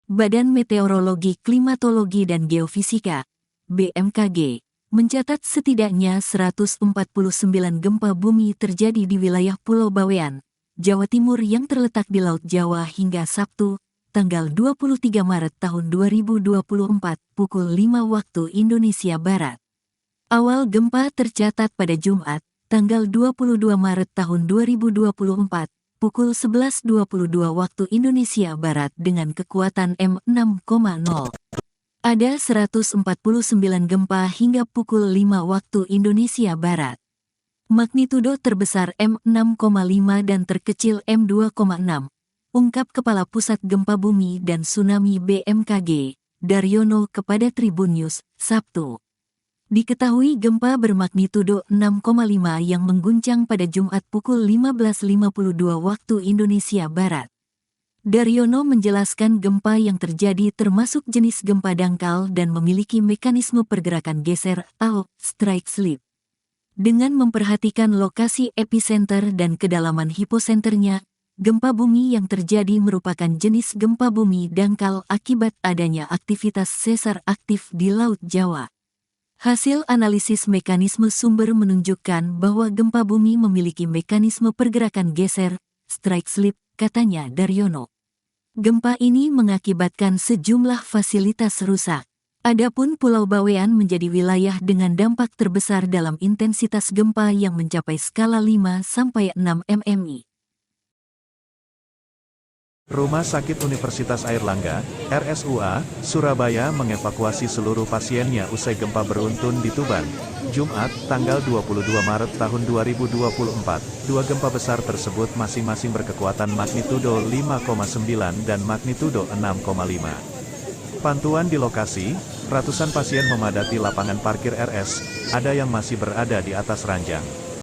Badan Meteorologi, Klimatologi dan Geofisika (BMKG) mencatat setidaknya 149 gempa bumi terjadi di wilayah Pulau Bawean, Jawa Timur yang terletak di Laut Jawa hingga Sabtu, tanggal 23 Maret tahun 2024, pukul 5 waktu Indonesia Barat. Awal gempa tercatat pada Jumat, tanggal 22 Maret tahun 2024, pukul 11.22 waktu Indonesia Barat dengan kekuatan M6,0. Ada 149 gempa hingga pukul 5 waktu Indonesia Barat. Magnitudo terbesar M6,5 dan terkecil M2,6, ungkap Kepala Pusat Gempa Bumi dan Tsunami BMKG, Daryono kepada Tribun News, Sabtu. Diketahui gempa bermagnitudo 6,5 yang mengguncang pada Jumat pukul 15.52 waktu Indonesia Barat. Daryono menjelaskan gempa yang terjadi termasuk jenis gempa dangkal dan memiliki mekanisme pergerakan geser atau strike slip. Dengan memperhatikan lokasi epicenter dan kedalaman hiposenternya, gempa bumi yang terjadi merupakan jenis gempa bumi dangkal akibat adanya aktivitas sesar aktif di Laut Jawa. Hasil analisis mekanisme sumber menunjukkan bahwa gempa bumi memiliki mekanisme pergerakan geser, strike slip, katanya Daryono. Gempa ini mengakibatkan sejumlah fasilitas rusak. Adapun Pulau Bawean menjadi wilayah dengan dampak terbesar dalam intensitas gempa yang mencapai skala 5-6 mmi. Rumah Sakit Universitas Airlangga, RSUA, Surabaya mengevakuasi seluruh pasiennya usai gempa beruntun di Tuban. Jumat, tanggal 22 Maret tahun 2024, dua gempa besar tersebut masing-masing berkekuatan magnitudo 5,9 dan magnitudo 6,5. Pantauan di lokasi, ratusan pasien memadati lapangan parkir RS, ada yang masih berada di atas ranjang.